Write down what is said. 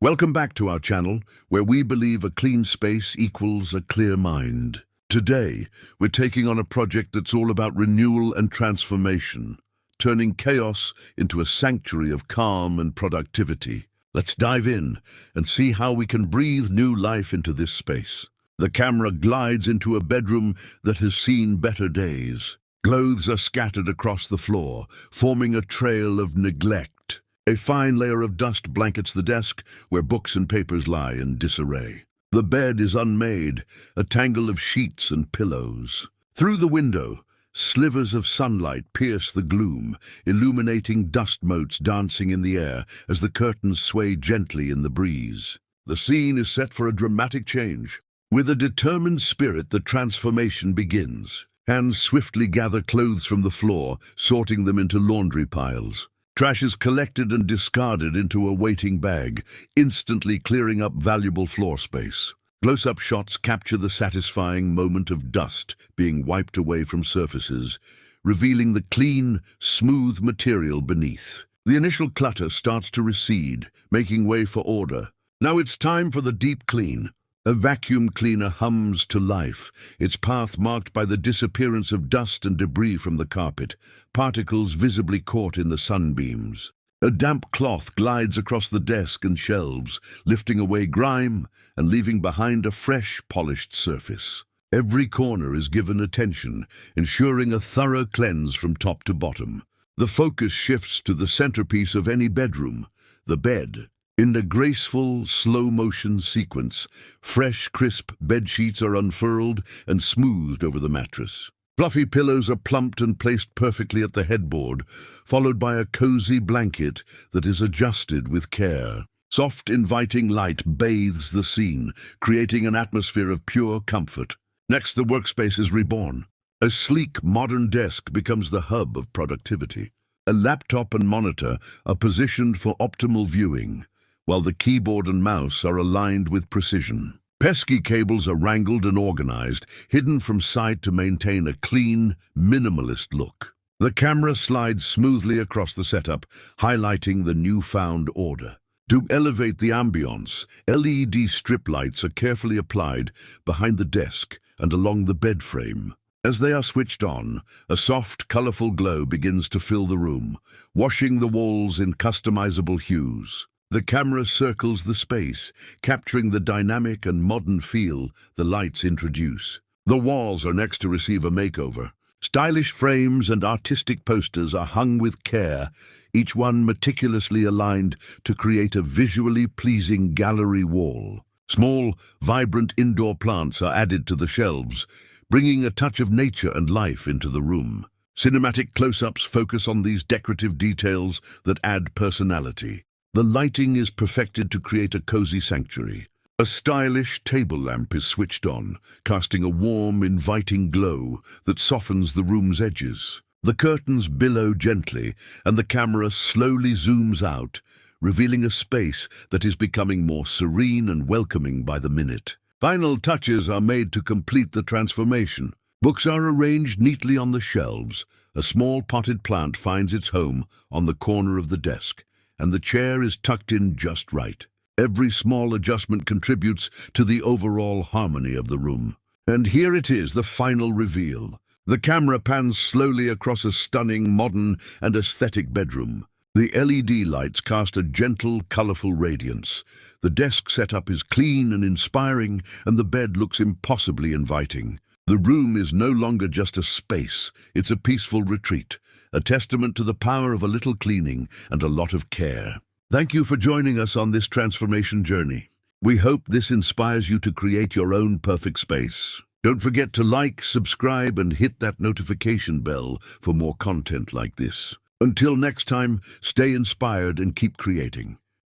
Welcome back to our channel, where we believe a clean space equals a clear mind. Today, we're taking on a project that's all about renewal and transformation, turning chaos into a sanctuary of calm and productivity. Let's dive in and see how we can breathe new life into this space. The camera glides into a bedroom that has seen better days. Clothes are scattered across the floor, forming a trail of neglect. A fine layer of dust blankets the desk, where books and papers lie in disarray. The bed is unmade, a tangle of sheets and pillows. Through the window, slivers of sunlight pierce the gloom, illuminating dust motes dancing in the air as the curtains sway gently in the breeze. The scene is set for a dramatic change. With a determined spirit, the transformation begins. Hands swiftly gather clothes from the floor, sorting them into laundry piles. Trash is collected and discarded into a waiting bag, instantly clearing up valuable floor space. Close-up shots capture the satisfying moment of dust being wiped away from surfaces, revealing the clean, smooth material beneath. The initial clutter starts to recede, making way for order. Now it's time for the deep clean. A vacuum cleaner hums to life, its path marked by the disappearance of dust and debris from the carpet, particles visibly caught in the sunbeams. A damp cloth glides across the desk and shelves, lifting away grime and leaving behind a fresh, polished surface. Every corner is given attention, ensuring a thorough cleanse from top to bottom. The focus shifts to the centerpiece of any bedroom, the bed. In a graceful, slow-motion sequence, fresh, crisp bedsheets are unfurled and smoothed over the mattress. Fluffy pillows are plumped and placed perfectly at the headboard, followed by a cozy blanket that is adjusted with care. Soft, inviting light bathes the scene, creating an atmosphere of pure comfort. Next, the workspace is reborn. A sleek, modern desk becomes the hub of productivity. A laptop and monitor are positioned for optimal viewing, while the keyboard and mouse are aligned with precision. Pesky cables are wrangled and organized, hidden from sight to maintain a clean, minimalist look. The camera slides smoothly across the setup, highlighting the newfound order. To elevate the ambience, LED strip lights are carefully applied behind the desk and along the bed frame. As they are switched on, a soft, colorful glow begins to fill the room, washing the walls in customizable hues. The camera circles the space, capturing the dynamic and modern feel the lights introduce. The walls are next to receive a makeover. Stylish frames and artistic posters are hung with care, each one meticulously aligned to create a visually pleasing gallery wall. Small, vibrant indoor plants are added to the shelves, bringing a touch of nature and life into the room. Cinematic close-ups focus on these decorative details that add personality. The lighting is perfected to create a cozy sanctuary. A stylish table lamp is switched on, casting a warm, inviting glow that softens the room's edges. The curtains billow gently, and the camera slowly zooms out, revealing a space that is becoming more serene and welcoming by the minute. Final touches are made to complete the transformation. Books are arranged neatly on the shelves. A small potted plant finds its home on the corner of the desk, and the chair is tucked in just right. Every small adjustment contributes to the overall harmony of the room. And here it is, the final reveal. The camera pans slowly across a stunning, modern, and aesthetic bedroom. The LED lights cast a gentle, colorful radiance. The desk setup is clean and inspiring, and the bed looks impossibly inviting. The room is no longer just a space, it's a peaceful retreat, a testament to the power of a little cleaning and a lot of care. Thank you for joining us on this transformation journey. We hope this inspires you to create your own perfect space. Don't forget to like, subscribe, and hit that notification bell for more content like this. Until next time, stay inspired and keep creating.